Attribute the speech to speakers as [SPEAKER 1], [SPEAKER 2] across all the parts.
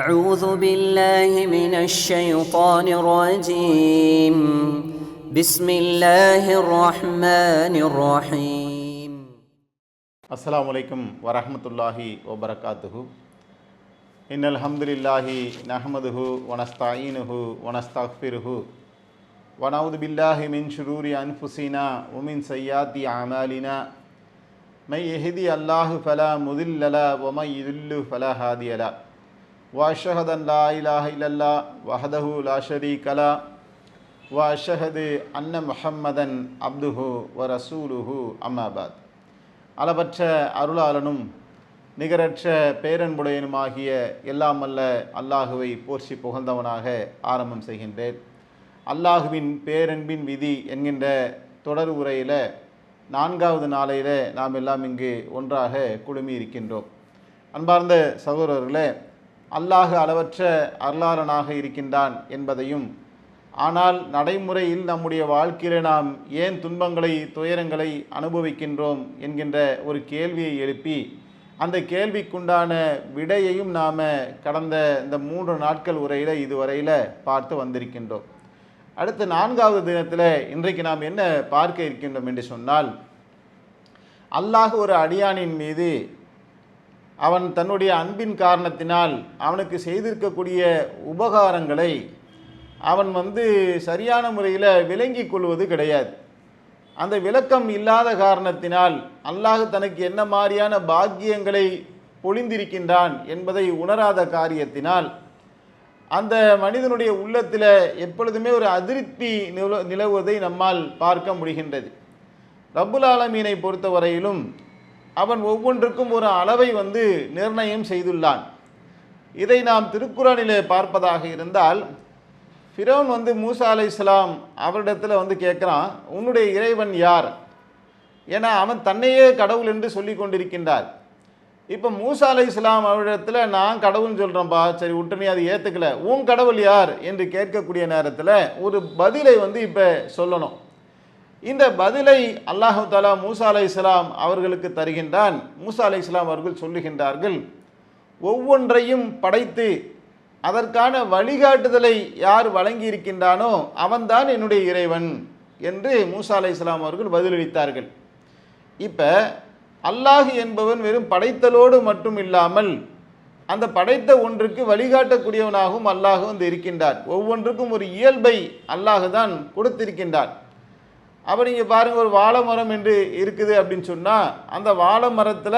[SPEAKER 1] أعوذ بالله من الشيطان الرجيم بسم الله الرحمن الرحيم
[SPEAKER 2] அஸ்ஸலாமு அலைக்கும் வரஹ்மத்துல்லாஹி வபரகாத்துஹு. இன்னல் ஹம்துலில்லாஹி நஹ்மதுஹு வனஸ்தாயினுஹு வனஸ்தக்ஃபிருஹு வனஊது பில்லாஹி மின் ஷுரூரி அன்ஃபுஸினா வ மின் ஸய்யாத்தி அமாலினா மை யஹ்தி அல்லாஹு ஃபலா முதில்ல லஹு வ மை யுதில்லு ஃபலா ஹாதிய லஹு வ அஷ்ஹது அன் லா இலாஹ இல்லல்லாஹ் வஹ்தஹு லா ஷரீக லஹு வ அஷ்ஹது அன்ன முஹம்மதன் அப்துஹு வ ரசூலுஹு அம்மா பஅத். அளவற்ற அருளாளனும் நிகரற்ற பேரன்புடையனுமாகிய எல்லாம் அல்ல அல்லாஹுவை போற்றி புகழ்ந்தவனாக ஆரம்பம் செய்கின்றேன். அல்லாஹுவின் பேரன்பின் விதி என்கின்ற தொடர் உரையில் 4வது நாளையில் நாம் எல்லாம் இங்கு ஒன்றாக குழுமி இருக்கின்றோம். அன்பார்ந்த சகோதரர்களே, அல்லாஹு அளவற்ற அருளாளனாக இருக்கின்றான் என்பதையும், ஆனால் நடைமுறையில் நம்முடைய வாழ்க்கையில் நாம் ஏன் துன்பங்களை துயரங்களை அனுபவிக்கின்றோம் என்கின்ற ஒரு கேள்வியை எழுப்பி அந்த கேள்விக்குண்டான விடையையும் நாம் கடந்த இந்த 3 நாட்கள் உரையில் இதுவரையில் பார்த்து வந்திருக்கின்றோம். அடுத்த 4வது தினத்தில் இன்றைக்கு நாம் என்ன பார்க்க இருக்கின்றோம் என்று சொன்னால், அல்லாஹ் ஒரு அடியானின் மீது அவன் தன்னுடைய அன்பின் காரணத்தினால் அவனுக்கு செய்திருக்கக்கூடிய உபகாரங்களை அவன் சரியான முறையில் விளங்கி கொள்வது கிடையாது. அந்த விளக்கம் இல்லாத காரணத்தினால் அல்லாஹ் தனக்கு என்ன மாதிரியான பாக்கியங்களை பொழிந்திருக்கின்றான் என்பதை உணராத காரியத்தினால் அந்த மனிதனுடைய உள்ளத்தில் எப்பொழுதுமே ஒரு அதிருப்தி நிலவுவதை நம்மால் பார்க்க முடிகின்றது. ரப்புல் ஆலமீனை பொறுத்தவரையிலும் அவன் ஒவ்வொன்றுக்கும் ஒரு அளவை நிர்ணயம் செய்துள்ளான். இதை நாம் திருக்குர்ஆனிலே பார்ப்பதாக இருந்தால், ஃபிரௌன் மூசா அலைஹிஸ்ஸலாம் அவரிடத்தில் கேட்குறான், உன்னுடைய இறைவன் யார்? ஏன்னா அவன் தன்னையே கடவுள் என்று சொல்லி கொண்டிருக்கின்றார். இப்போ மூசா அலைஹிஸ்ஸலாம் அவரிடத்தில் நான் கடவுள்னு சொல்கிறேன்ப்பா, சரி விட்டு நீ அதை ஏற்றுக்கல, உன் கடவுள் யார் என்று கேட்கக்கூடிய நேரத்தில் ஒரு பதிலை இப்போ சொல்லணும். இந்த பதிலை அல்லாஹு தஆலா மூசா அலைஹிஸ்ஸலாம் அவர்களுக்கு தருகின்றான். மூசா அலைஹிஸ்ஸலாம் அவர்கள் சொல்லுகின்றார்கள், ஒவ்வொன்றையும் படைத்து அதற்கான வழிகாட்டுதலை யார் வழங்கி இருக்கின்றானோ அவன்தான் என்னுடைய இறைவன் என்று மூசா அலைஹிஸ்ஸலாம் அவர்கள் பதிலளித்தார்கள். இப்போ அல்லாஹ் என்பவன் வெறும் படைத்தலோடு மட்டும் இல்லாமல் அந்த படைத்த ஒன்றுக்கு வழிகாட்டக்கூடியவனாகவும் அல்லாஹ் இருக்கின்றார். ஒவ்வொன்றுக்கும் ஒரு இயல்பை அல்லாஹ் தான் கொடுத்திருக்கின்றார். அப்போ நீங்கள் பாருங்கள், ஒரு வாழை மரம் என்று இருக்குது அப்படின்னு சொன்னால் அந்த வாழை மரத்தில்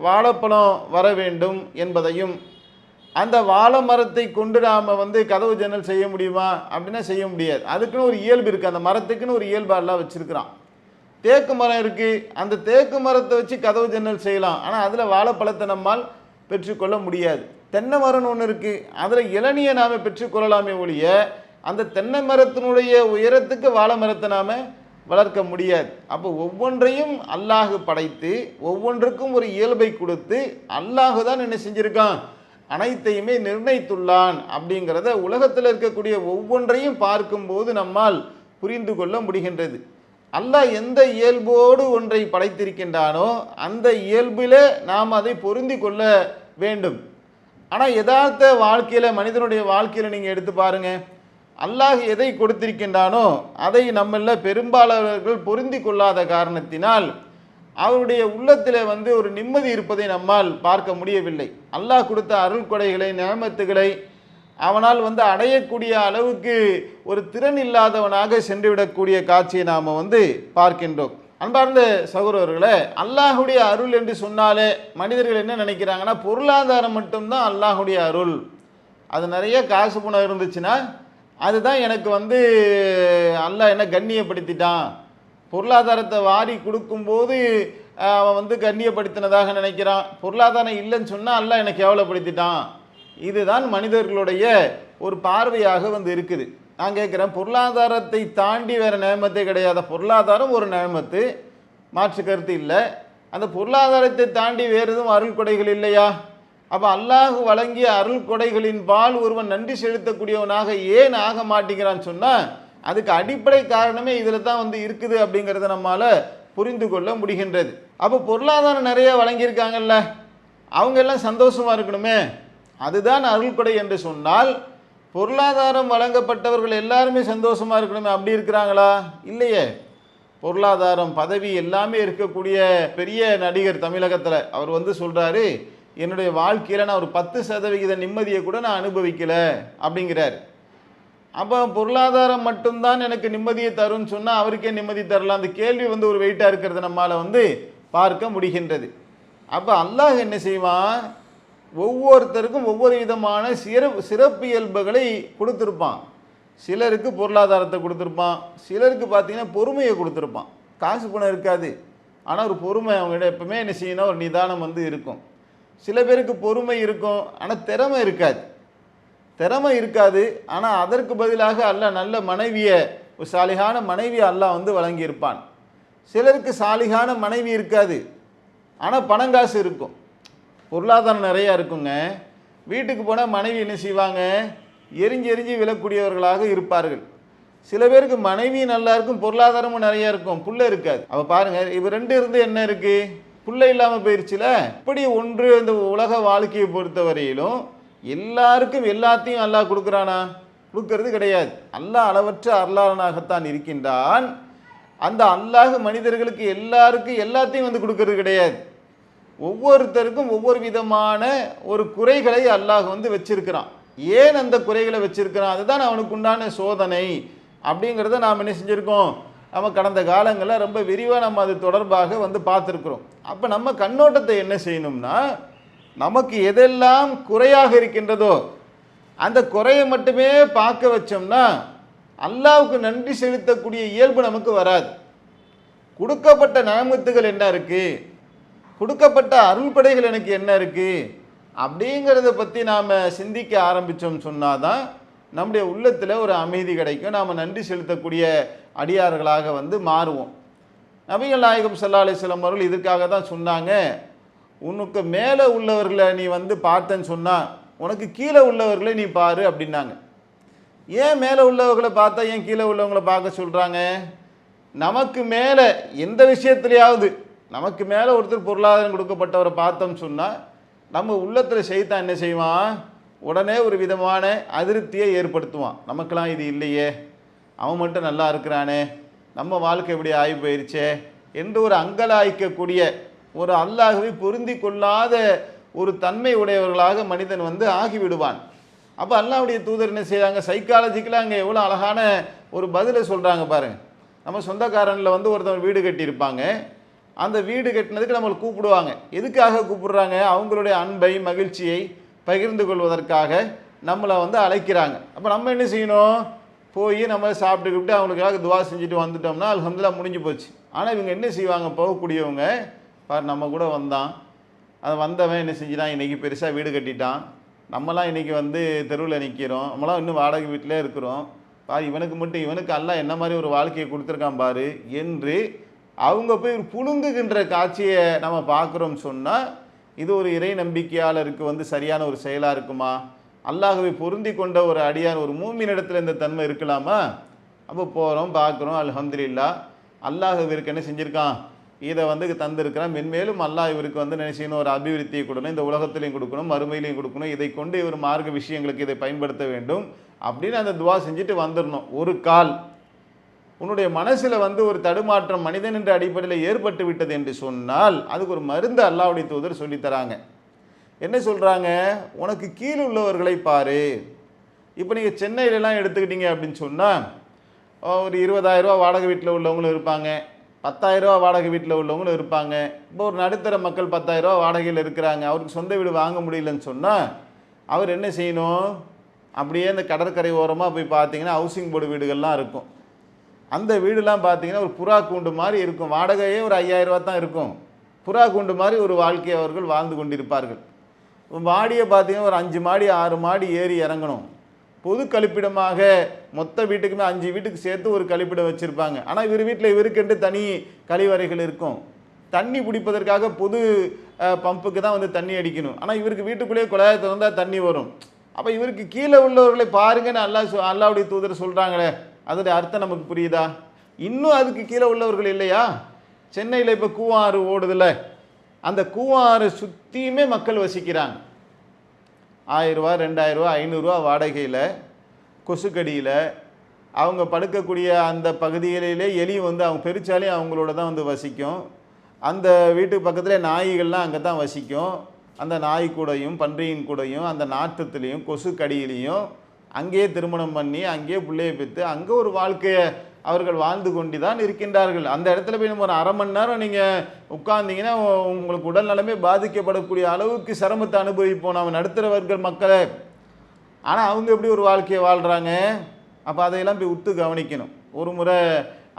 [SPEAKER 2] வாழைப்பழம் வர வேண்டும் என்பதையும், அந்த வாழை மரத்தை கொண்டு நாம் கதவு ஜன்னல் செய்ய முடியுமா அப்படின்னா செய்ய முடியாது. அதுக்குன்னு ஒரு இயல்பு இருக்குது, அந்த மரத்துக்குன்னு ஒரு இயல்பு எல்லாம் வச்சுருக்கிறான். தேக்கு மரம் இருக்குது, அந்த தேக்கு மரத்தை வச்சு கதவு ஜன்னல் செய்யலாம், ஆனால் அதில் வாழைப்பழத்தை நம்மால் பெற்றுக்கொள்ள முடியாது. தென்னை மரம்னு ஒன்று இருக்குது, அதில் இளநியை நாம் பெற்றுக்கொள்ளலாமே ஒழிய அந்த தென்னை மரத்தினுடைய உயரத்துக்கு வாழை மரத்தை நாம் வளர்க்க முடியாது. அப்போ ஒவ்வொன்றையும் அல்லாஹ் படைத்து ஒவ்வொன்றுக்கும் ஒரு இயல்பை கொடுத்து அல்லாஹ் தான் என்ன செஞ்சிருக்கான், அனைத்தையுமே நிர்ணயித்துள்ளான். அப்படிங்கிறத உலகத்தில் இருக்கக்கூடிய ஒவ்வொன்றையும் பார்க்கும்போது நம்மால் புரிந்து கொள்ள முடிகின்றது. அல்லாஹ் எந்த இயல்போடு ஒன்றை படைத்திருக்கின்றானோ அந்த இயல்பில் நாம் அதை பொருந்தி கொள்ள வேண்டும். ஆனால் யதார்த்த வாழ்க்கையில், மனிதனுடைய வாழ்க்கையில் நீங்கள் எடுத்து பாருங்கள், அல்லாஹ் எதை கொடுத்திருக்கின்றானோ அதை நம்மள பெரும்பாலானவர்கள் பொருந்தி கொள்ளாத காரணத்தினால் அவருடைய உள்ளத்தில் ஒரு நிம்மதி இருப்பதை நம்மால் பார்க்க முடியவில்லை. அல்லாஹ் கொடுத்த அருள் கொடைகளை, நியமத்துகளை அவனால் அடையக்கூடிய அளவுக்கு ஒரு திறன் இல்லாதவனாக சென்றுவிடக்கூடிய காட்சியை நாம் பார்க்கின்றோம். அன்பார்ந்த சகோதரர்களே, அல்லாஹுடைய அருள் என்று சொன்னாலே மனிதர்கள் என்ன நினைக்கிறாங்கன்னா, பொருளாதாரம் மட்டும்தான் அல்லாஹுடைய அருள். அது நிறைய காசு பணம் இருந்துச்சுன்னா அதுதான் எனக்கு அல்லாஹ் என்ன கண்ணியப்படுத்திட்டான், பொருளாதாரத்தை வாரி கொடுக்கும்போது அவன் கண்ணியப்படுத்தினதாக நினைக்கிறான், பொருளாதாரம் இல்லைன்னு சொன்னால் அல்லாஹ் எனக்கு கேவலப்படுத்திட்டான். இதுதான் மனிதர்களுடைய ஒரு பார்வையாக இருக்குது. நான் கேட்குறேன், பொருளாதாரத்தை தாண்டி வேறு நியமத்தே கிடையாது. பொருளாதாரம் ஒரு நியமத்து, மாற்று கருத்து இல்லை. அந்த பொருளாதாரத்தை தாண்டி வேறு எதுவும் அருள் கொடைகள் இல்லையா? அப்போ அல்லாஹ் வழங்கிய அருள் கொடைகளின் பால் ஒருவன் நன்றி செலுத்தக்கூடியவனாக ஏன் ஆக மாட்டேங்கிறான்னு சொன்னால் அதுக்கு அடிப்படை காரணமே இதில் தான் இருக்குது அப்படிங்கிறத நம்மால் புரிந்து கொள்ள முடிகின்றது. அப்போ பொருளாதாரம் நிறைய வழங்கியிருக்காங்கல்ல, அவங்க எல்லாம் சந்தோஷமாக இருக்கணுமே, அதுதான் அருள்கொடை என்று சொன்னால், பொருளாதாரம் வழங்கப்பட்டவர்கள் எல்லாருமே சந்தோஷமாக இருக்கணுமே, அப்படி இருக்கிறாங்களா? இல்லையே. பொருளாதாரம், பதவி எல்லாமே இருக்கக்கூடிய பெரிய நடிகர் தமிழகத்தில் அவர் வந்து சொல்கிறாரு, என்னுடைய வாழ்க்கையில் நான் ஒரு 10% நிம்மதியை கூட நான் அனுபவிக்கலை அப்படிங்கிறார். அப்போ பொருளாதாரம் மட்டும்தான் எனக்கு நிம்மதியை தரும்னு சொன்னால் அவருக்கே நிம்மதி தரலாம். அந்த கேள்வி வந்து ஒரு வெயிட்டாக இருக்கிறது நம்மால் வந்து பார்க்க முடிகின்றது. அப்போ அல்லாஹ் என்ன செய்வான், ஒவ்வொருத்தருக்கும் ஒவ்வொரு விதமான சிறப்பு இயல்புகளை கொடுத்துருப்பான். சிலருக்கு பொருளாதாரத்தை கொடுத்துருப்பான், சிலருக்கு பார்த்தீங்கன்னா பொறுமையை கொடுத்துருப்பான். காசு பணம் இருக்காது, ஆனால் ஒரு பொறுமை அவங்ககிட்ட எப்பவுமே என்ன செய்யணும், ஒரு நிதானம் வந்து இருக்கும். சில பேருக்கு பொறுமை இருக்கும், ஆனால் திறமை இருக்காது. திறமை இருக்காது, ஆனால் அதற்கு பதிலாக அல்லாஹ் நல்ல மனைவியை, ஒரு சாலிகான மனைவியை அல்லாஹ் வந்து வழங்கியிருப்பான். சிலருக்கு சாலிகான மனைவி இருக்காது, ஆனால் பணங்காசு இருக்கும், பொருளாதாரம் நிறையா இருக்குங்க. வீட்டுக்கு போனால் மனைவி என்ன செய்வாங்க, எரிஞ்சு எரிஞ்சு விழக்கூடியவர்களாக இருப்பார்கள். சில பேருக்கு மனைவி நல்லா இருக்கும், பொருளாதாரமும் நிறையா இருக்கும், புள்ள இருக்காது. அப்போ பாருங்கள், இப்போ ரெண்டு இருந்து என்ன இருக்குது, புள்ள இல்லாமல் போயிடுச்சுல. இப்படி ஒன்று இந்த உலக வாழ்க்கையை பொறுத்தவரையிலும் எல்லாருக்கும் எல்லாத்தையும் அல்லாஹ் கொடுக்குறானா? கொடுக்கறது கிடையாது. அல்லாஹ் அளவற்ற அருளாளனாகத்தான் இருக்கின்றான். அந்த அல்லாஹ் மனிதர்களுக்கு எல்லாருக்கும் எல்லாத்தையும் வந்து கொடுக்கறது கிடையாது. ஒவ்வொருத்தருக்கும் ஒவ்வொரு விதமான ஒரு குறைகளை அல்லாஹ் வந்து வச்சிருக்கிறான். ஏன் அந்த குறைகளை வச்சிருக்கிறான், அதுதான் அவனுக்கு உண்டான சோதனை அப்படிங்கிறத நாம் என்ன செஞ்சுருக்கோம், நம்ம கடந்த காலங்களில் ரொம்ப விரிவாக நம்ம அது தொடர்பாக வந்து பார்த்துருக்குறோம். அப்போ நம்ம கண்ணோட்டத்தை என்ன செய்யணும்னா, நமக்கு எதெல்லாம் குறையாக இருக்கின்றதோ அந்த குறையை மட்டுமே பார்க்க வச்சோம்னா அல்லாஹ்வுக்கு நன்றி செலுத்தக்கூடிய இயல்பு நமக்கு வராது. கொடுக்கப்பட்ட நியமத்துகள் என்ன இருக்குது, கொடுக்கப்பட்ட அருள்படைகள் எனக்கு என்ன இருக்குது அப்படிங்கிறத பற்றி நாம் சிந்திக்க ஆரம்பித்தோம் சொன்னால் தான் நம்முடைய உள்ளத்தில் ஒரு அமைதி கிடைக்கும். நாம் நன்றி செலுத்தக்கூடிய அடியார்களாக வந்து மாறுவோம். நபிகள் நாயகம் ஸல்லல்லாஹு அலைஹி வஸல்லம் அவர்கள் இதற்காக தான் சொன்னாங்க, உனக்கு மேலே உள்ளவர்களை நீ வந்து பார்த்தேன்னு சொன்னால் உனக்கு கீழே உள்ளவர்களை நீ பாரு அப்படின்னாங்க. ஏன் மேலே உள்ளவர்களை பார்த்தா ஏன் கீழே உள்ளவங்களை பார்க்க சொல்கிறாங்க? நமக்கு மேலே எந்த விஷயத்துலையாவது நமக்கு மேலே ஒருத்தர் பொருளாதாரம் கொடுக்கப்பட்டவரை பார்த்தோம்னு சொன்னால் நம்ம உள்ளத்தில் ஷைத்தான் என்ன செய்வான், உடனே ஒரு விதமான அதிருப்தியை ஏற்படுத்துவான். நமக்கெல்லாம் இது இல்லையே, அவன் மட்டும் நல்லா இருக்கிறானே, நம்ம வாழ்க்கை எப்படி ஆகி போயிடுச்சே என்று ஒரு அங்கலாய்க்கக்கூடிய, ஒரு அல்லாஹ்வை பொருந்தி கொள்ளாத ஒரு தன்மை உடையவர்களாக மனிதன் வந்து ஆகிவிடுவான். அப்போ அல்லாஹ்வுடைய தூதர் என்ன செய்கிறாங்க, சைக்காலஜிக்கலாக அங்கே எவ்வளோ அழகான ஒரு பதிலை சொல்கிறாங்க பாருங்கள். நம்ம சொந்தக்காரனில் வந்து ஒருத்தவங்க வீடு கட்டியிருப்பாங்க, அந்த வீடு கட்டினதுக்கு நம்மளை கூப்பிடுவாங்க. எதுக்காக கூப்பிடுறாங்க, அவங்களுடைய அன்பை மகிழ்ச்சியை பகிர்ந்து கொள்வதற்காக நம்மளை வந்து அழைக்கிறாங்க. அப்போ நம்ம என்ன செய்யணும், போய் நம்ம சாப்பிட்டுக்கிட்டு அவங்களுக்காக துவா செஞ்சுட்டு வந்துட்டோம்னா அல்ஹம்துலில்லாஹ் முடிஞ்சு போச்சு. ஆனால் இவங்க என்ன செய்வாங்க, போகக்கூடியவங்க, பாரு நம்ம கூட வந்தான், அது வந்தவன் என்ன செஞ்சிட்டான், இன்றைக்கி பெருசாக வீடு கட்டிட்டான், நம்மலாம் இன்றைக்கி வந்து தெருவில் நிற்கிறோம், நம்மளாம் இன்னும் வாடகை வீட்டிலே இருக்கிறோம், பாரு இவனுக்கு மட்டும், இவனுக்கு அல்லாஹ் என்ன மாதிரி ஒரு வாழ்க்கையை கொடுத்துருக்கான் பாரு என்று அவங்க போய் புழுங்குகின்ற காட்சியை நம்ம பார்க்குறோம் சொன்னால் இது ஒரு இறை நம்பிக்கையாளருக்கு வந்து சரியான ஒரு செயலாக இருக்குமா? அல்லாஹ்வை பொருந்தி கொண்ட ஒரு அடியான், ஒரு மூமினிடத்தில் இந்த தன்மை இருக்கலாமா? அப்போ போகிறோம், பார்க்குறோம், அல்ஹம்துலில்லாஹ் அல்லாஹ் இவருக்கு என்ன செஞ்சுருக்கான், இதை வந்து தந்திருக்கிறான், மென்மேலும் அல்லாஹ் இவருக்கு வந்து என்ன செய்யணும், ஒரு அபிவிருத்தியை கொடுக்கணும், இந்த உலகத்திலையும் கொடுக்கணும், மறுமையிலையும் கொடுக்கணும், இதை கொண்டு இவர் மார்க்க விஷயங்களுக்கு இதை பயன்படுத்த வேண்டும் அப்படின்னு அந்த துவா செஞ்சுட்டு வந்துடணும். ஒரு கால் உன்னுடைய மனசில் வந்து ஒரு தடுமாற்றம் மனிதன் என்ற அடிப்படையில் ஏற்பட்டு விட்டது என்று சொன்னால் அதுக்கு ஒரு மருந்து அல்லாஹ்வுடைய தூதர் சொல்லித்தராங்க. என்ன சொல்கிறாங்க, உனக்கு கீழே உள்ளவர்களை பாரு. இப்போ நீங்கள் சென்னையிலலாம் எடுத்துக்கிட்டீங்க அப்படின்னு சொன்னால் ஒரு 20,000 ரூபா வாடகை வீட்டில் உள்ளவங்களும் இருப்பாங்க, 10,000 ரூபா வாடகை வீட்டில் உள்ளவங்களும் இருப்பாங்க. இப்போ ஒரு நடுத்தர மக்கள் 10,000 ரூபா வாடகையில் இருக்கிறாங்க, அவருக்கு சொந்த வீடு வாங்க முடியலன்னு சொன்னால் அவர் என்ன செய்யணும், அப்படியே இந்த கடற்கரை ஓரமாக போய் பார்த்தீங்கன்னா ஹவுசிங் போர்டு வீடுகள்லாம் இருக்கும். அந்த வீடுலாம் பார்த்தீங்கன்னா ஒரு புறா கூண்டு மாதிரி இருக்கும், வாடகையே ஒரு 5,000 ரூபா தான் இருக்கும். புறா கூண்டு மாதிரி ஒரு வாழ்க்கையை அவர்கள் வாழ்ந்து கொண்டிருப்பார்கள். மாடியை பார்த்தீங்கன்னா ஒரு 5 மாடி 6 மாடி ஏறி இறங்கணும். பொது கழிப்பிடமாக மொத்த வீட்டுக்குமே 5 வீட்டுக்கு சேர்த்து ஒரு கழிப்பிடம் வச்சுருப்பாங்க. ஆனால் இவர் வீட்டில் இவருக்கென்று தனி கழிவறைகள் இருக்கும். தண்ணி பிடிப்பதற்காக பொது பம்புக்கு தான் வந்து தண்ணி அடிக்கணும். ஆனால் இவருக்கு வீட்டுக்குள்ளேயே குழாயை திறந்தால் தண்ணி வரும். அப்போ இவருக்கு கீழே உள்ளவர்களை பாருங்கன்னு அல்லாஹ்வுடைய தூதர் சொல்கிறாங்களே, அதோடைய அர்த்தம் நமக்கு புரியுதா? இன்னும் அதுக்கு கீழே உள்ளவர்கள் இல்லையா? சென்னையில் இப்போ கூவாறு ஓடுதில்ல, அந்த கூவாறு சுற்றியுமே மக்கள் வசிக்கிறாங்க. 1000 2000 500 வாடகையில் கொசுக்கடியில் அவங்க படுக்கக்கூடிய அந்த பகுதிகளிலே எலி வந்து அவங்க பெருச்சாலே அவங்களோட தான் வந்து வசிக்கும். அந்த வீட்டுக்கு பக்கத்தில் நாய்கள்லாம் அங்கே தான் வசிக்கும். அந்த நாய் கூடையும் பன்றியின் கூடையும் அந்த நாற்றத்துலேயும் கொசுக்கடியிலையும் அங்கேயே திருமணம் பண்ணி அங்கேயே பிள்ளையை பெற்று அங்கே ஒரு வாழ்க்கையை அவர்கள் வாழ்ந்து கொண்டு தான் இருக்கின்றார்கள். அந்த இடத்துல போய் நம்ம ஒரு அரை மணி நேரம் நீங்கள் உட்கார்ந்தீங்கன்னா உங்களுக்கு உடல் நலமே பாதிக்கப்படக்கூடிய அளவுக்கு சிரமத்தை அனுபவிப்போம் நம்ம நடுத்தரவர்கள் மக்களை. ஆனால் அவங்க எப்படி ஒரு வாழ்க்கையை வாழ்கிறாங்க? அப்போ அதையெல்லாம் போய் உத்து கவனிக்கணும். ஒரு முறை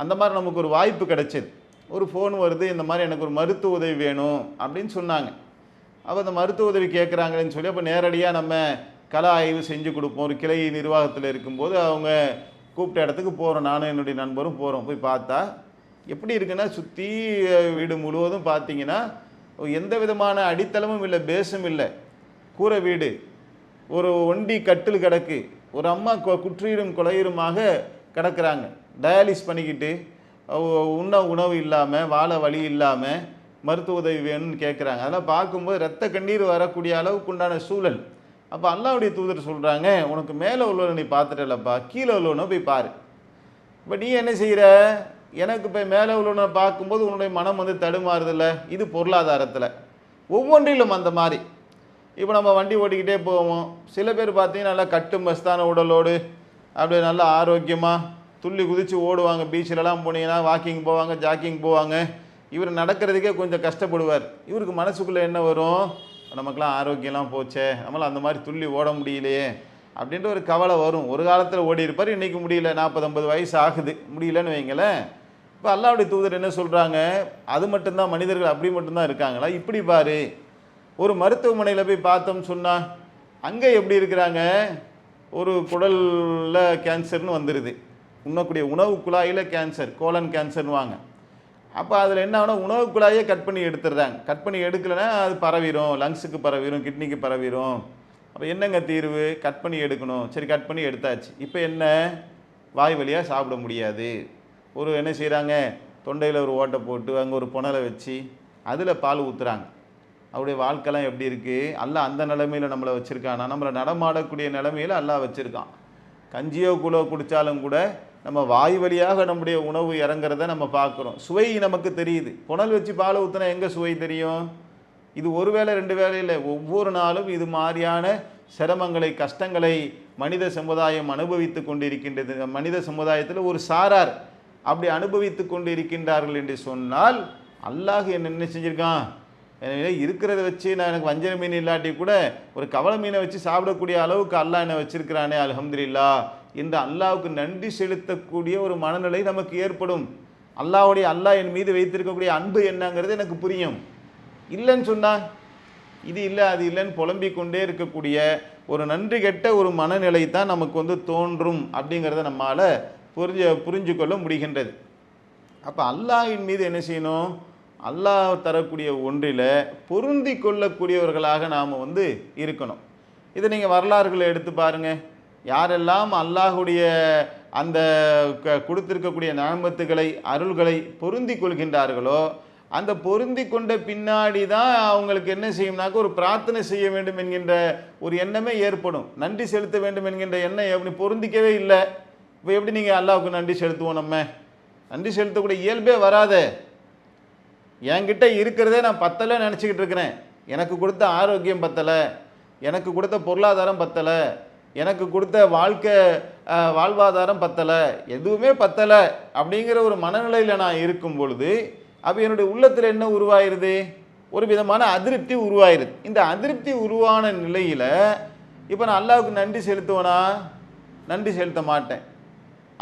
[SPEAKER 2] அந்த மாதிரி நமக்கு ஒரு வாய்ப்பு கிடைச்சிது. ஒரு ஃபோன் வருது, இந்த மாதிரி எனக்கு ஒரு மருத்துவ உதவி வேணும் அப்படின்னு சொன்னாங்க. அப்போ அந்த மருத்துவ உதவி கேட்குறாங்கன்னு சொல்லி அப்போ நேரடியாக நம்ம கள ஆய்வு செஞ்சு கொடுப்போம். ஒரு கிளை நிர்வாகத்தில் இருக்கும்போது அவங்க கூப்பிட்ட இடத்துக்கு போகிறோம், நானும் என்னுடைய நண்பரும் போகிறோம். போய் பார்த்தா எப்படி இருக்குன்னா சுற்றி வீடு முழுவதும் பார்த்தீங்கன்னா எந்த விதமான அடித்தளமும் இல்லை, பேஸும் இல்லை, கூரை வீடு, ஒரு ஒண்டி கட்டில் கிடக்கு, ஒரு அம்மா குற்றீரும் கொலையுருமாக கிடக்கிறாங்க, டயாலிஸ் பண்ணிக்கிட்டு உண்ண உணவு இல்லாமல் வாழ வழி இல்லாமல் மருத்துவ உதவி வேணும்னு கேட்குறாங்க. அதெல்லாம் பார்க்கும்போது ரத்த கண்ணீர் வரக்கூடிய அளவுக்கு உண்டான சூழல். அப்போ அல்லாஹ்வுடைய தூதர் சொல்கிறாங்க, உனக்கு மேலே உள்ளவனை நீ பார்த்துட்டலப்பா, கீழே உள்ளவனை போய் பாரு. இப்போ நீ என்ன செய்கிற? எனக்கு இப்போ மேலே உள்ளவனை பார்க்கும்போது உன்னுடைய மனம் வந்து தடுமாறுதில்ல. இது பொருளாதாரத்தில் ஒவ்வொன்றிலும் அந்த மாதிரி. இப்போ நம்ம வண்டி ஓட்டிக்கிட்டே போவோம். சில பேர் பார்த்தீங்கன்னா நல்லா கட்டு மஸ்தான உடலோடு அப்படியே நல்லா ஆரோக்கியமாக துள்ளி குதித்து ஓடுவாங்க. பீச்சிலலாம் போனீங்கன்னா வாக்கிங் போவாங்க, ஜாக்கிங் போவாங்க. இவர் நடக்கிறதுக்கே கொஞ்சம் கஷ்டப்படுவார். இவருக்கு மனசுக்குள்ளே என்ன வரும்? நமக்கெல்லாம் ஆரோக்கியம்லாம் போச்சே, நம்மளால் அந்த மாதிரி துள்ளி ஓட முடியலையே அப்படின்ற ஒரு கவலை வரும். ஒரு காலத்தில் ஓடி இருப்பார், இன்றைக்கி முடியல, 40-50 வயசு ஆகுது, முடியலன்னு வைங்களேன். இப்போ அல்லாஹ்வுடைய தூதர் என்ன சொல்கிறாங்க? அது மட்டும்தான் மனிதர்கள் அப்படி மட்டும்தான் இருக்காங்களா? இப்படி பாரு, ஒரு மருத்துவமனையில் போய் பார்த்தோம்னு சொன்னால் அங்கே எப்படி இருக்கிறாங்க? ஒரு குடலில் கேன்சர்னு வந்துடுது, உண்ணக்கூடிய உணவு குழாயில் கேன்சர், கோலன் கேன்சர்னுவாங்க. அப்போ அதில் என்ன ஆகுனா உணவு குழாயே கட் பண்ணி எடுத்துடுறாங்க. கட் பண்ணி எடுக்கலைன்னா அது பரவிடும், லங்ஸுக்கு பரவிடும், கிட்னிக்கு பரவிடும். அப்போ என்னங்க தீர்வு? கட் பண்ணி எடுக்கணும். சரி, கட் பண்ணி எடுத்தாச்சு. இப்போ என்ன? வாய் வழியாக சாப்பிட முடியாது. ஒரு என்ன செய்கிறாங்க, தொண்டையில் ஒரு ஓட்டை போட்டு அங்கே ஒரு புனலை வச்சு அதில் பால் ஊற்றுறாங்க. அவருடைய வாழ்க்கைலாம் எப்படி இருக்குது? அல்லாஹ் அந்த நிலைமையில் நம்மளை வச்சுருக்கானா? நம்மளை நடமாடக்கூடிய நிலைமையில் அல்லாஹ் வச்சுருக்கான். கஞ்சியோ கூழோ குடித்தாலும் கூட நம்ம வாய் வழியாக நம்முடைய உணவு இறங்குறத நம்ம பார்க்குறோம். சுவை நமக்கு தெரியுது. புனல் வச்சு பால் ஊற்றினா எங்கே சுவை தெரியும்? இது ஒரு வேளை 2 வேளை இல்லை, ஒவ்வொரு நாளும் இது மாதிரியான சிரமங்களை கஷ்டங்களை மனித சமுதாயம் அனுபவித்து கொண்டு இருக்கின்றது. மனித சமுதாயத்தில் ஒரு சாரார் அப்படி அனுபவித்து கொண்டு இருக்கின்றார்கள் என்று சொன்னால் அல்லாஹ் என்ன செஞ்சுருக்கான்? எனவே இருக்கிறத வச்சு நான் எனக்கு வஞ்சர மீன் இல்லாட்டி கூட ஒரு கவலை மீனை வச்சு சாப்பிடக்கூடிய அளவுக்கு அல்லாஹ் என்ன வச்சிருக்கிறானே, அல்ஹம்துலில்லாஹ் என்று அல்லாஹ்வுக்கு நன்றி செலுத்தக்கூடிய ஒரு மனநிலை நமக்கு ஏற்படும். அல்லாஹ் என் மீது வைத்திருக்கக்கூடிய அன்பு என்னங்கிறது எனக்கு புரியும். இல்லைன்னு சொன்னால் இது இல்லை அது இல்லைன்னு புலம்பிக் கொண்டே இருக்கக்கூடிய ஒரு நன்றி கெட்ட ஒரு மனநிலை தான் நமக்கு வந்து தோன்றும் அப்படிங்கிறத நம்மால் புரிஞ்சு கொள்ள முடிகின்றது. அப்போ அல்லாஹ்வின் மீது என்ன செய்யணும்? அல்லாஹ் தரக்கூடிய ஒன்றில் பொருந்தி கொள்ளக்கூடியவர்களாக நாம் வந்து இருக்கணும். இதை நீங்கள் வரலாறுகளை எடுத்து பாருங்கள். யாரெல்லாம் அல்லாஹுடைய அந்த கொடுத்திருக்கக்கூடிய நிஅமத்துகளை அருள்களை பொருந்தி கொள்கின்றார்களோ அந்த பொருந்தி கொண்ட பின்னாடி தான் அவங்களுக்கு என்ன செய்யும்னாக்க ஒரு பிரார்த்தனை செய்ய வேண்டும் என்கின்ற ஒரு எண்ணமே ஏற்படும். நன்றி செலுத்த வேண்டும் என்கின்ற எண்ணம் எப்படி பொருந்திக்கவே இல்லை. இப்போ எப்படி நீங்கள் அல்லாஹ்வுக்கு நன்றி செலுத்துவோம்? நம்ம நன்றி செலுத்தக்கூடிய இயல்பே வராதே. என்கிட்ட இருக்கிறதே நான் பத்தலை நினச்சிக்கிட்டு இருக்கிறேன். எனக்கு கொடுத்த ஆரோக்கியம் பத்தலை, எனக்கு கொடுத்த பொருளாதாரம் பத்தலை, எனக்கு கொடுத்த வாழ்வாதாரம் பத்தலை, எதுவுமே பத்தலை அப்படிங்கிற ஒரு மனநிலையில் நான் இருக்கும் பொழுது அப்போ என்னுடைய உள்ளத்தில் என்ன உருவாயிருது? ஒரு விதமான அதிருப்தி உருவாயிருது. இந்த அதிருப்தி உருவான நிலையில் இப்போ நான் அல்லாஹ்வுக்கு நன்றி செலுத்துவேனா? நன்றி செலுத்த மாட்டேன்.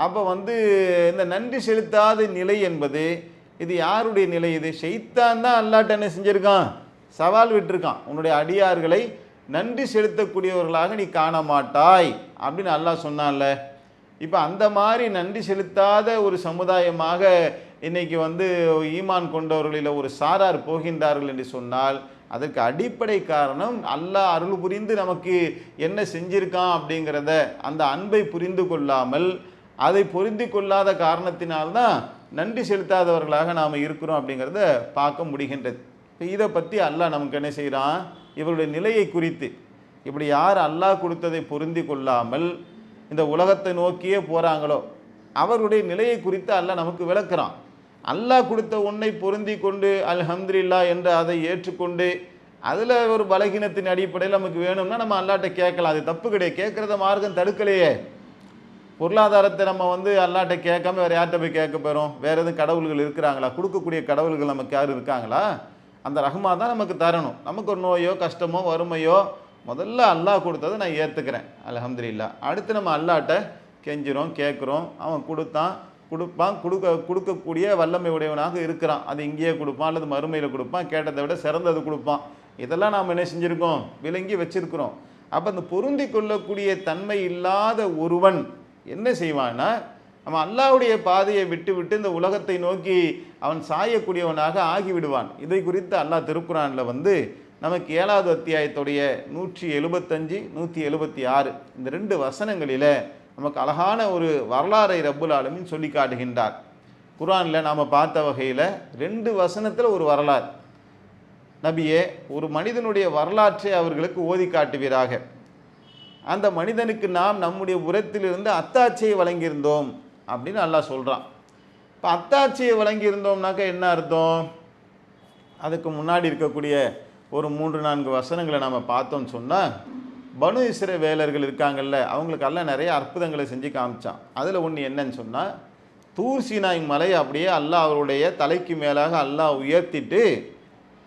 [SPEAKER 2] அப்போ வந்து இந்த நன்றி செலுத்தாத நிலை என்பது இது யாருடைய நிலை? இது ஷைத்தான் தான் அல்லாஹ்ட்ட என்ன செஞ்சுருக்கான்? சவால் விட்டுருக்கான். உன்னுடைய அடியார்களை நன்றி செலுத்தக்கூடியவர்களாக நீ காண மாட்டாய் அப்படின்னு அல்லாஹ் சொன்னான்ல. இப்போ அந்த மாதிரி நன்றி செலுத்தாத ஒரு சமுதாயமாக இன்னைக்கு வந்து ஈமான் கொண்டவர்களில் ஒரு சாரார் போகின்றார்கள் என்று சொன்னால் அதற்கு அடிப்படை காரணம் அல்லாஹ் அருள் புரிந்து நமக்கு என்ன செஞ்சிருக்கான் அப்படிங்கிறத அந்த அன்பை புரிந்து கொள்ளாமல் அதை பொருந்தி கொள்ளாத காரணத்தினால்தான் நன்றி செலுத்தாதவர்களாக நாம் இருக்கிறோம் அப்படிங்கிறத பார்க்க முடிகின்றது. இப்போ இதை பற்றி அல்லாஹ் நமக்கு என்ன செய்கிறான்? இவருடைய நிலையை குறித்து இப்படி யார் அல்லாஹ் கொடுத்ததை பொருந்தி கொள்ளாமல் இந்த உலகத்தை நோக்கியே போகிறாங்களோ அவருடைய நிலையை குறித்து அல்லாஹ் நமக்கு விளக்குறான். அல்லாஹ் கொடுத்த ஒன்றை பொருந்தி கொண்டு அல்ஹம்துலில்லாஹ் என்று அதை ஏற்றுக்கொண்டு அதில் ஒரு பலகீனத்தின் அடிப்படையில் நமக்கு வேணும்னா நம்ம அல்லாஹ்ட்ட கேட்கலாம். அது தப்பு கிடையாது, கேட்குறத மார்க்கம் தடுக்கலையே. பொருளாதாரத்தை நம்ம அல்லாஹ்ட்ட கேட்காம வேறு யார்கிட்ட போய் கேட்க போகிறோம்? வேறு எதுவும் கடவுள்கள் இருக்கிறாங்களா? கொடுக்கக்கூடிய கடவுள்கள் நமக்கு யார் இருக்காங்களா? அந்த ரஹ்மா தான் நமக்கு தரணும். நமக்கு ஒரு நோயோ கஷ்டமோ வறுமையோ முதல்ல அல்லாஹ் கொடுத்ததை நான் ஏற்றுக்கிறேன் அல்ஹம்துலில்லாஹ். அடுத்து நம்ம அல்லாஹ்ட்ட கெஞ்சிரோம், கேட்குறோம். அவன் கொடுப்பான், கொடுக்கக்கூடிய வல்லமை உடையவனாக இருக்கிறான். அது இங்கேயே கொடுப்பான் அல்லது மறுமையில் கொடுப்பான், கேட்டதை விட சிறந்தது கொடுப்பான். இதெல்லாம் நாம் என்ன செஞ்சுருக்கோம்? விளங்கி வச்சிருக்கிறோம். அப்போ அந்த பொருந்தி கொள்ளக்கூடிய தன்மை இல்லாத ஒருவன் என்ன செய்வான்னா, நம்ம அல்லாஹ்வுடைய பாதையை விட்டு விட்டு இந்த உலகத்தை நோக்கி அவன் சாயக்கூடியவனாக ஆகிவிடுவான். இதை குறித்து அல்லாஹ் திருக்குரானில் நமக்கு 7வது அத்தியாயத்துடைய 175, 176 இந்த 2 வசனங்களில் நமக்கு அழகான ஒரு வரலாறை ரப்புல் ஆலமீன் சொல்லி காட்டுகின்றார். குர்ஆனில் நாம் பார்த்த வகையில் 2 வசனத்தில் ஒரு வரலாறு. நபியே, ஒரு மனிதனுடைய வரலாற்றை அவர்களுக்கு ஓதி காட்டுவீராக. அந்த மனிதனுக்கு நாம் நம்முடைய புறத்திலிருந்து அத்தாட்சியை வழங்கியிருந்தோம் அப்படின்னு அல்லாஹ் சொல்கிறான். இப்போ அத்தாட்சியை வழங்கியிருந்தோம்னாக்கா என்ன அர்த்தம்? அதுக்கு முன்னாடி இருக்கக்கூடிய ஒரு 3-4 வசனங்களை நம்ம பார்த்தோம்னு சொன்னால், பனு இஸ்ரவேலர்கள் இருக்காங்கல்ல, அவங்களுக்கு எல்லாம் நிறைய அற்புதங்களை செஞ்சு காமிச்சான். அதில் ஒன்று என்னன்னு சொன்னால், தூர் சீனாய் மலை அப்படியே அல்லாஹ் அவருடைய தலைக்கு மேலாக அல்லாஹ் உயர்த்திட்டு,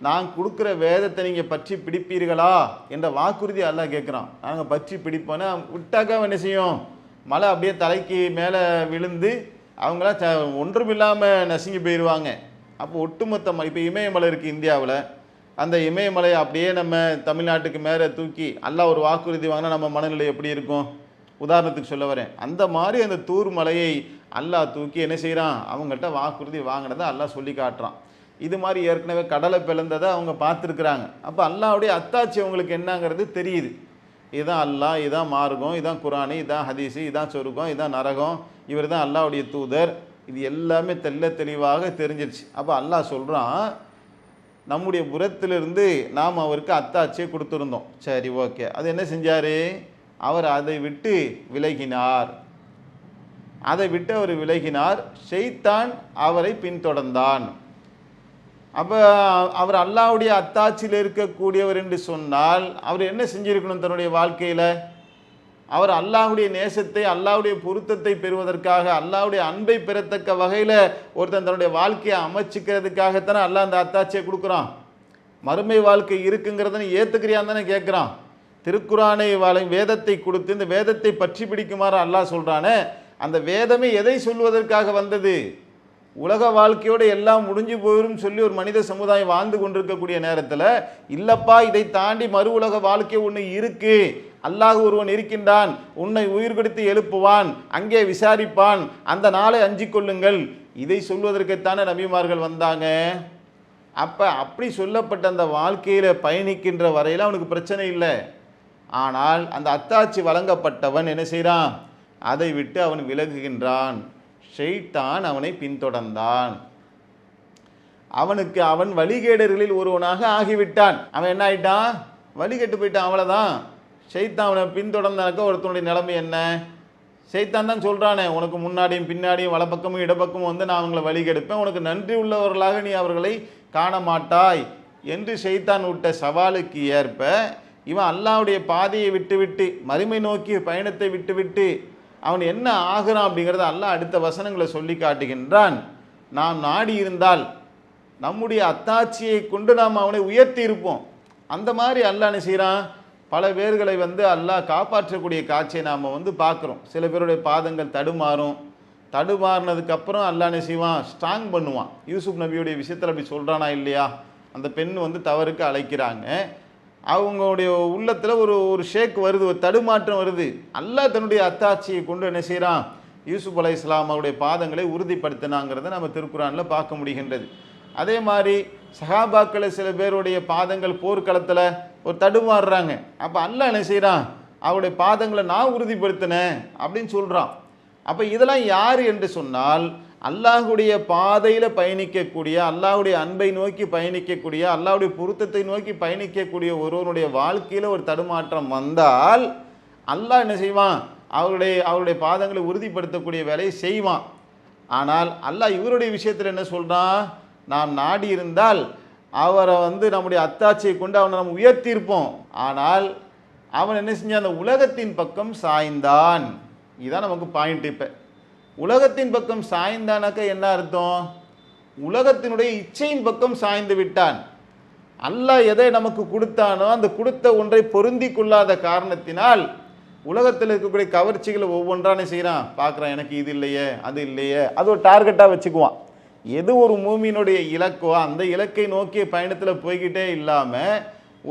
[SPEAKER 2] நான் கொடுக்குற வேதத்தை நீங்கள் பற்றி பிடிப்பீர்களா என்ற வாக்குறுதி அல்லாஹ் கேட்குறான். நாங்கள் பற்றி பிடிப்போன்னா விட்டாக்கா என்ன செய்யும்? மலை அப்படியே தலைக்கு மேலே விழுந்து அவங்களாம் ஒன்றுமில்லாமல் நசுங்கி போயிடுவாங்க. அப்போ ஒட்டுமொத்த இப்போ இமயமலை இருக்குது இந்தியாவில், அந்த இமயமலையை அப்படியே நம்ம தமிழ்நாட்டுக்கு மேலே தூக்கி அல்லாஹ் ஒரு வாக்குறுதி வாங்கினா நம்ம மனநிலை எப்படி இருக்கும்? உதாரணத்துக்கு சொல்ல வரேன். அந்த மாதிரி அந்த தூர் மலையை அல்லாஹ் தூக்கி என்ன செய்கிறான்? அவங்கள்ட்ட வாக்குறுதி வாங்கினதை அல்லாஹ் சொல்லி காட்டுறான். இது மாதிரி ஏற்கனவே கடலை பிளந்ததை அவங்க பார்த்துருக்குறாங்க. அப்போ அல்லாஹ்வுடைய அத்தாட்சி அவங்களுக்கு என்னங்கிறது தெரியுது. இதுதான் அல்லாஹ், இதுதான் மார்க்கம், இதுதான் குரானு, இதுதான் ஹதீஸு, இதுதான் சொர்க்கம், இதுதான் நரகம், இவர் தான் அல்லாஹ்வுடைய தூதர், இது எல்லாமே தெளிவாக தெரிஞ்சிருச்சு. அப்போ அல்லாஹ் சொல்கிறான், நம்முடைய புறத்திலிருந்து நாம் அவருக்கு அத்தாட்சியை கொடுத்துருந்தோம். சரி, ஓகே. அது என்ன செஞ்சார்? அவர் அதை விட்டு விலகினார். அவர் விலகினார். ஷைத்தான் அவரை பின்தொடர்ந்தான். அப்போ அவர் அல்லாஹ்வுடைய அத்தாட்சியில் இருக்கக்கூடியவர் என்று சொன்னால் அவர் என்ன செஞ்சிருக்கணும்? தன்னுடைய வாழ்க்கையில் அவர் அல்லாஹ்வுடைய நேசத்தை, அல்லாஹ்வுடைய பொருத்தத்தை பெறுவதற்காக, அல்லாஹ்வுடைய அன்பை பெறத்தக்க வகையில் ஒருத்தன் தன்னுடைய வாழ்க்கையை அமைச்சிக்கிறதுக்காகத்தானே அல்லாஹ் அந்த அத்தாட்சியை கொடுக்குறான். மறுமை வாழ்க்கை இருக்குங்கிறத ஏற்றுக்கிறியான்னு தானே கேட்குறான். திருக்குரானை வேதத்தை கொடுத்து இந்த வேதத்தை பற்றி பிடிக்குமாறு அல்லாஹ் சொல்கிறானே, அந்த வேதமே எதை சொல்வதற்காக வந்தது? உலக வாழ்க்கையோடு எல்லாம் முடிஞ்சு போயிடும் சொல்லி ஒரு மனித சமுதாயம் வாழ்ந்து கொண்டிருக்கக்கூடிய நேரத்தில், இல்லப்பா இதை தாண்டி மறு உலக வாழ்க்கை ஒன்று இருக்கு, அல்லாஹ் ஒருவன் இருக்கின்றான், உன்னை உயிர் கொடுத்து எழுப்புவான், அங்கே விசாரிப்பான், அந்த நாளை அஞ்சிக் கொள்ளுங்கள், இதை சொல்வதற்குத்தானே நபிமார்கள் வந்தாங்க. அப்போ அப்படி சொல்லப்பட்ட அந்த வாழ்க்கையில் பயணிக்கின்ற வரையில் அவனுக்கு பிரச்சனை இல்லை. ஆனால் அந்த அத்தாட்சி வழங்கப்பட்டவன் என்ன செய்கிறான்? அதை விட்டு அவன் விலகுகின்றான். ஷைத்தான் அவனை பின்தொடர்ந்தான். அவன் வழிகேடர்களில் ஒருவனாக ஆகிவிட்டான். அவன் என்ன ஆயிட்டான்? வழிகெட்டு போயிட்டான். அவ்வளோதான். ஷைத்தான் அவனை பின்தொடர்ந்தாக்க ஒருத்தனுடைய நிலைமை என்ன? ஷைத்தான் தான் சொல்கிறானே, உனக்கு முன்னாடியும் பின்னாடியும் வலப்பக்கமும் இடப்பக்கமும் நான் அவங்களை வழிகெடுப்பேன், உனக்கு நன்றி உள்ளவர்களாக நீ அவர்களை காண மாட்டாய் என்று ஷைத்தான் விட்ட சவாலுக்கு ஏற்ப இவன் அல்லாஹ்வுடைய பாதையை விட்டுவிட்டு மறுமை நோக்கி பயணத்தை விட்டுவிட்டு அவன் என்ன ஆகிறான் அப்படிங்கிறத அல்லாஹ் அடுத்த வசனங்களை சொல்லி காட்டுகின்றான். நாம் நாடி இருந்தால் நம்முடைய அத்தாட்சியை கொண்டு நாம் அவனை உயர்த்தி இருப்போம். அந்த மாதிரி அல்லாஹ் என்ன செய்கிறான்? பல பேர்களை அல்லாஹ் காப்பாற்றக்கூடிய காட்சியை நாம் பார்க்குறோம். சில பேருடைய பாதங்கள் தடுமாறினதுக்கப்புறம் அல்லாஹ் என்ன செய்வான்? ஸ்ட்ராங் பண்ணுவான். யூசுப் நபியுடைய விஷயத்தில் அப்படி சொல்கிறானா இல்லையா? அந்த பெண் தவறுக்கு அழைக்கிறாங்க. அவங்களுடைய உள்ளத்தில் ஒரு ஷேக் வருது, ஒரு தடுமாற்றம் வருது. அல்லாஹ் தன்னுடைய அத்தாட்சியை கொண்டு என்ன செய்கிறான்? யூசுப் அலைஹிஸ்ஸலாம் அவருடைய பாதங்களை உறுதிப்படுத்தினாங்கிறத நம்ம திருக்குரானில் பார்க்க முடிகின்றது. அதே மாதிரி சஹாபாக்களை சில பேருடைய பாதங்கள் போர்க்களத்தில் ஒரு தடுமாறுறாங்க. அப்போ அல்லாஹ் என்ன செய்கிறான்? அவருடைய பாதங்களை நான் உறுதிப்படுத்தினேன் அப்படின்னு சொல்கிறான். அப்போ இதெல்லாம் யார் என்று சொன்னால் அல்லாஹுடைய பாதையில் பயணிக்கக்கூடிய, அல்லாஹுடைய அன்பை நோக்கி பயணிக்கக்கூடிய, அல்லாஹுடைய பொருத்தத்தை நோக்கி பயணிக்கக்கூடிய ஒருவனுடைய வாழ்க்கையில் ஒரு தடுமாற்றம் வந்தால் அல்லாஹ் என்ன செய்வான்? அவருடைய பாதங்களை உறுதிப்படுத்தக்கூடிய வேலையை செய்வான். ஆனால் அல்லாஹ் இவருடைய விஷயத்தில் என்ன சொல்கிறான்? நாம் நாடி இருந்தால் அவரை நம்முடைய அத்தாட்சியை கொண்டு அவனை நம்ம உயர்த்தியிருப்போம். ஆனால் அவன் என்ன செஞ்சான்? அந்த உலகத்தின் பக்கம் சாய்ந்தான். இதுதான் நமக்கு பாயிண்ட். இப்போ உலகத்தின் பக்கம் சாய்ந்தானாக்க என்ன அர்த்தம்? உலகத்தினுடைய இச்சையின் பக்கம் சாய்ந்து விட்டான். அல்லாஹ் எதை நமக்கு கொடுத்தானோ அந்த கொடுத்த ஒன்றை பொருந்தி கொள்ளாத காரணத்தினால் உலகத்தில் இருக்கக்கூடிய கவர்ச்சிகளை ஒவ்வொன்றானே செய்கிறான், பார்க்குறான். எனக்கு இது இல்லையே, அது இல்லையே, அது ஒரு டார்கெட்டாக வச்சுக்குவான். எது ஒரு மூமியினுடைய இலக்கோ அந்த இலக்கை நோக்கிய பயணத்தில் போய்கிட்டே இல்லாமல்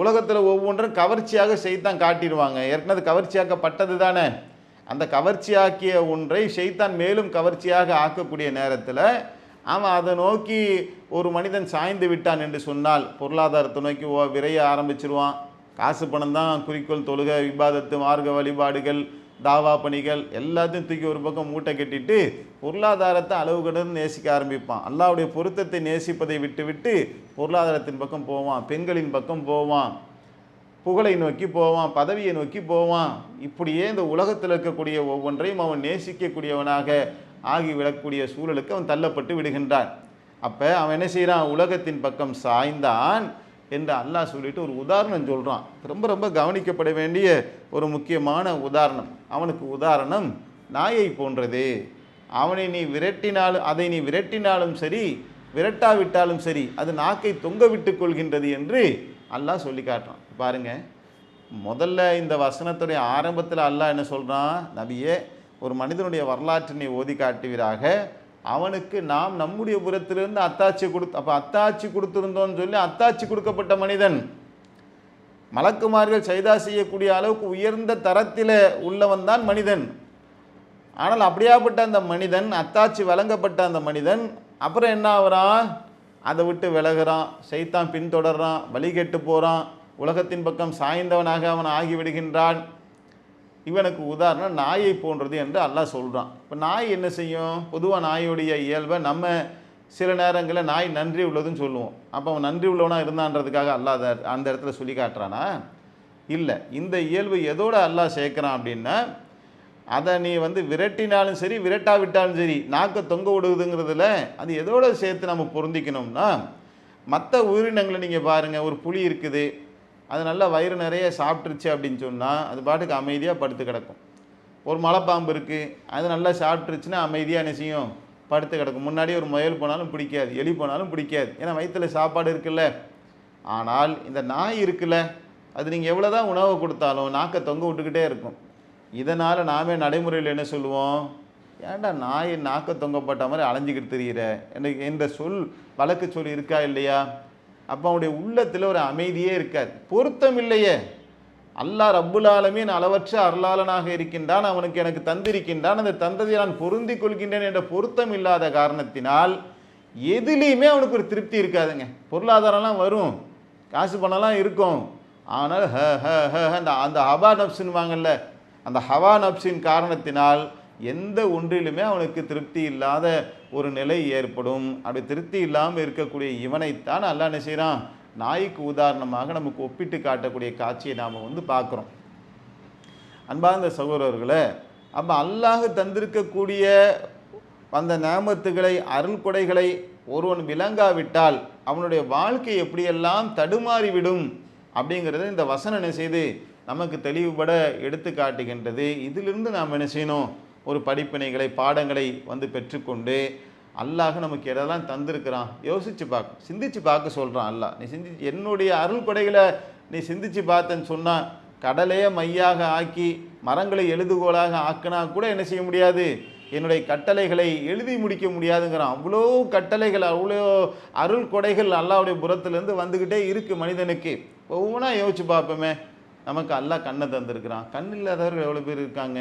[SPEAKER 2] உலகத்தில் ஒவ்வொன்றும் கவர்ச்சியாக செய்தான் காட்டிடுவாங்க. ஏற்கனவே கவர்ச்சியாக்கப்பட்டது தானே. அந்த கவர்ச்சியாக்கிய ஒன்றை ஷைத்தான் மேலும் கவர்ச்சியாக ஆக்கக்கூடிய நேரத்தில் அவன் அதை நோக்கி ஒரு மனிதன் சாய்ந்து விட்டான் என்று சொன்னால் பொருளாதாரத்தை நோக்கி விரைய ஆரம்பிச்சிருவான். காசு பணம் தான் குறிக்கோள், தொழுகை, விவாதத்து, மார்க்க வழிபாடுகள், தாவா பணிகள் எல்லாத்தையும் தூக்கி ஒரு பக்கம் மூட்டை கட்டிட்டு பொருளாதாரத்தை அளவு கடந்து நேசிக்க ஆரம்பிப்பான். அல்லாஹ்வுடைய பொருத்தத்தை நேசிப்பதை விட்டு பொருளாதாரத்தின் பக்கம் போவான், பெண்களின் பக்கம் போவான், புகழை நோக்கி போவான், பதவியை நோக்கி போவான். இப்படியே இந்த உலகத்தில் இருக்கக்கூடிய ஒவ்வொன்றையும் அவன் நேசிக்கக்கூடியவனாக ஆகிவிடக்கூடிய சூழலுக்கு அவன் தள்ளப்பட்டு விடுகின்றான். அப்போ அவன் என்ன செய்கிறான்? உலகத்தின் பக்கம் சாய்ந்தான் என்று அல்லாஹ் சொல்லிட்டு ஒரு உதாரணம் சொல்கிறான். ரொம்ப ரொம்ப கவனிக்கப்பட வேண்டிய ஒரு முக்கியமான உதாரணம். அவனுக்கு உதாரணம் நாயை போன்றது. அதை நீ விரட்டினாலும் சரி, விரட்டாவிட்டாலும் சரி, அது நாக்கை தொங்க விட்டு கொள்கின்றது என்று அல்லாஹ் சொல்லி காட்டுறான். பாருங்க, முதல்ல இந்த வசனத்துடைய ஆரம்பத்தில் அல்லாஹ் என்ன சொல்கிறான்? நபியே, ஒரு மனிதனுடைய வரலாற்றினை ஓதி காட்டுவீராக, அவனுக்கு நாம் நம்முடைய புறத்திலிருந்து அத்தாட்சி அப்போ அத்தாட்சி கொடுத்துருந்தோன்னு சொல்லி அத்தாட்சி கொடுக்கப்பட்ட மனிதன், மலக்குமார்கள் சைதா செய்யக்கூடிய அளவுக்கு உயர்ந்த தரத்தில் உள்ளவன் தான் மனிதன். ஆனால் அப்படியாப்பட்ட அந்த மனிதன், அத்தாட்சி வழங்கப்பட்ட அந்த மனிதன் அப்புறம் என்ன ஆகிறான்? அதை விட்டு விலகிறான், சைத்தான் பின்தொடர்றான், வழி கெட்டு போகிறான், உலகத்தின் பக்கம் சாய்ந்தவனாக அவன் ஆகிவிடுகின்றான். இவனுக்கு உதாரணம் நாயை போன்றது என்று அல்லாஹ் சொல்கிறான். இப்போ நாய் என்ன செய்யும்? பொதுவாக நாயுடைய இயல்பை நம்ம சில நேரங்களில் நாய் நன்றி உள்ளதுன்னு சொல்லுவோம். அப்போ அவன் நன்றி உள்ளவனாக இருந்தான்றதுக்காக அல்லாஹ் அந்த இடத்துல சொல்லி காட்டுறானா? இல்லை. இந்த இயல்பு எதோட அல்லாஹ் சேர்க்குறான் அப்படின்னா, அதை நீ விரட்டினாலும் சரி, விரட்டாவிட்டாலும் சரி, நாக்கை தொங்க விடுவதுங்கிறதுல அது எதோட சேர்த்து நம்ம பொருந்திக்கணும்னா, மற்ற உயிரினங்களை நீங்கள் பாருங்கள். ஒரு புலி இருக்குது, அது நல்லா வயிறு நிறைய சாப்பிட்ருச்சு அப்படின்னு சொன்னால் அது பாட்டுக்கு அமைதியாக படுத்து கிடக்கும். ஒரு மலைப்பாம்பு இருக்குது, அது நல்லா சாப்பிட்ருச்சுன்னா அமைதியாக என்ன செய்யும்? படுத்து கிடக்கும். முன்னாடி ஒரு முயல் போனாலும் பிடிக்காது, எலி போனாலும் பிடிக்காது, ஏன்னா வயிற்றில் சாப்பாடு இருக்குல்ல. ஆனால் இந்த நாய் இருக்குல்ல, அது நீங்கள் எவ்வளோ தான் உணவை கொடுத்தாலும் நாக்கை தொங்க விட்டுக்கிட்டே இருக்கும். இதனால் நாமே நடைமுறையில் என்ன சொல்லுவோம்? ஏன்டா நாய் நாக்கை தொங்கப்பட்ட மாதிரி அலைஞ்சிக்கிட்டு தெரிகிற என்ற சொல், வழக்கு சொல் இருக்கா இல்லையா? அப்போ அவனுடைய உள்ளத்தில் ஒரு அமைதியே இருக்காது, பொருத்தம் இல்லையே. அல்லாஹ் ரப்புல் ஆலமீன் அளவற்ற அருளாளனாக இருக்கின்றான், அவனுக்கு எனக்கு தந்திருக்கின்றான், அந்த தந்ததை நான் பொருந்தி கொள்கின்றேன் என்ற பொருத்தம் இல்லாத காரணத்தினால் எதுலேயுமே அவனுக்கு ஒரு திருப்தி இருக்காதுங்க. பொருளாதாரம்லாம் வரும், காசு பணம்லாம் இருக்கும், ஆனால் அந்த ஹவா நப்ஸுன்னு வாங்கல்ல, அந்த ஹவா நப்ஸின் காரணத்தினால் எந்த ஒன்றிலுமே அவனுக்கு திருப்தி இல்லாத ஒரு நிலை ஏற்படும். அப்படி திருப்தி இல்லாமல் இருக்கக்கூடிய இவனைத்தான் அல்லாஹ் என்ன செய்கிறான்? நாய்க்கு உதாரணமாக நமக்கு ஒப்பிட்டு காட்டக்கூடிய காட்சியை நாம் பார்க்குறோம். அன்பார்ந்த சகோதரர்களே, அப்போ அல்லாஹ் தந்திருக்கக்கூடிய அந்த நேமத்துகளை, அருள் கொடைகளை ஒருவன் விளங்காவிட்டால் அவனுடைய வாழ்க்கை எப்படியெல்லாம் தடுமாறிவிடும் அப்படிங்கிறத இந்த வசனம் என்ன செய்து நமக்கு தெளிவுபட எடுத்து காட்டுகின்றது. இதிலிருந்து நாம் என்ன செய்யணும்? ஒரு படிப்பினைகளை, பாடங்களை பெற்றுக்கொண்டு அல்லாஹ் நமக்கு எதெல்லாம் தந்திருக்கிறான் யோசித்து பார்க்க, சிந்திச்சு பார்க்க சொல்கிறான் அல்லாஹ். நீ என்னுடைய அருள் கொடைகளை நீ சிந்திச்சு பார்த்தேன்னு சொன்னால், கடலையே மையாக ஆக்கி மரங்களை எழுதுகோலாக ஆக்கினா கூட என்ன செய்ய முடியாது? என்னுடைய கட்டளைகளை எழுதி முடிக்க முடியாதுங்கிறான். அவ்வளோ கட்டளைகள், அவ்வளோ அருள் கொடைகள் அல்லாஹ்வுடைய புறத்திலேருந்து வந்துக்கிட்டே இருக்குது மனிதனுக்கு. ஒவ்வொன்றா யோசிச்சு பார்ப்போமே. நமக்கு அல்லாஹ் கண்ணை தந்திருக்கிறான், கண் இல்லாதவர்கள் எவ்வளோ பேர் இருக்காங்க?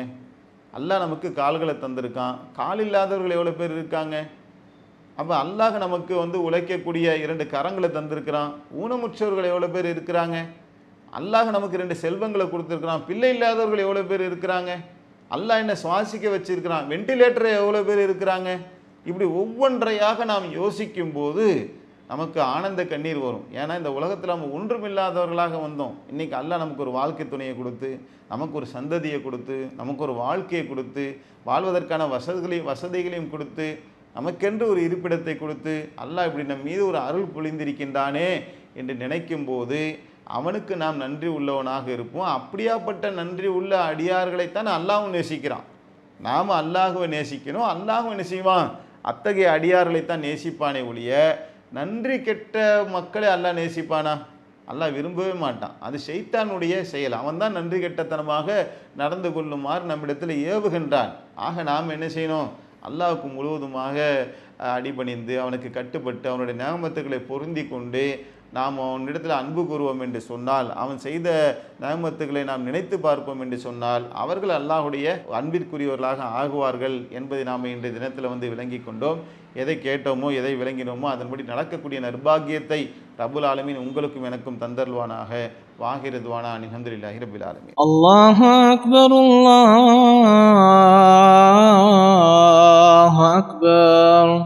[SPEAKER 2] அல்லாஹ் நமக்கு கால்களை தந்திருக்கான், கால் இல்லாதவர்கள் எவ்வளோ பேர் இருக்காங்க? அப்போ அல்லாஹ் நமக்கு உழைக்கக்கூடிய 2 கரங்களை தந்திருக்கிறான், ஊனமுற்றவர்கள் எவ்வளோ பேர் இருக்கிறாங்க? அல்லாஹ் நமக்கு 2 செல்வங்களை கொடுத்துருக்கிறான், பிள்ளை இல்லாதவர்கள் எவ்வளோ பேர் இருக்கிறாங்க? அல்லாஹ் என்ன சுவாசிக்க வச்சிருக்கிறான், வெண்டிலேட்டரை எவ்வளோ பேர் இருக்கிறாங்க? இப்படி ஒவ்வொன்றையாக நாம் யோசிக்கும்போது நமக்கு ஆனந்த கண்ணீர் வரும். ஏன்னா இந்த உலகத்தில் நம்ம ஒன்றுமில்லாதவர்களாக வந்தோம். இன்றைக்கி அல்லாஹ் நமக்கு ஒரு வாழ்க்கை துணையை கொடுத்து, நமக்கு ஒரு சந்ததியை கொடுத்து, நமக்கு ஒரு வாழ்க்கையை கொடுத்து, வாழ்வதற்கான வசதிகளையும் கொடுத்து, நமக்கென்று ஒரு இருப்பிடத்தை கொடுத்து, அல்லாஹ் இப்படி நம் மீது ஒரு அருள் பொழிந்திருக்கின்றானே என்று நினைக்கும்போது அவனுக்கு நாம் நன்றி உள்ளவனாக இருப்போம். அப்படியாப்பட்ட நன்றி உள்ள அடியார்களைத்தான் அல்லாஹ்வும் நேசிக்கிறான். நாம் அல்லாஹ்வை நேசிக்கணும், அல்லாஹ்வும் என்ன செய்வான்? அத்தகைய அடியார்களைத்தான் நேசிப்பானே ஒழிய நன்றி கெட்ட மக்களை அல்லாஹ் நேசிப்பானா? அல்லாஹ் விரும்பவே மாட்டான். அது ஷைத்தானுடைய செயல். அவன் தான் நன்றி கெட்டத்தனமாக நடந்து கொள்ளுமாறு நம்மிடத்தில் ஏவுகின்றான். ஆக நாம் என்ன செய்யணும்? அல்லாஹ்வுக்கு முழுவதுமாக அடிபணிந்து அவனுக்கு கட்டுப்பட்டு அவனுடைய நியமத்துக்களை பொருந்தி கொண்டு நாம் அவனிடத்தில் அன்பு கூறுவோம் என்று சொன்னால், அவன் செய்த நியமத்துக்களை நாம் நினைத்து பார்ப்போம் என்று சொன்னால் அவர்கள் அல்லாஹ்வுடைய அன்பிற்குரியவர்களாக ஆகுவார்கள் என்பதை நாம் இன்றைய தினத்தில் விளங்கி கொண்டோம். எதை கேட்டோமோ எதை விளங்கினோமோ அதன்படி நடக்கக்கூடிய நிர்பாகியத்தை ரப்புல் ஆலமீன் உங்களுக்கும் எனக்கும் தந்தருள்வானாக. வாஹிரதுவானா அல்ஹம்துலில்லாஹி ரப்பில் ஆலமீன்.
[SPEAKER 3] அல்லாஹு அக்பர், அல்லாஹு அக்பர்.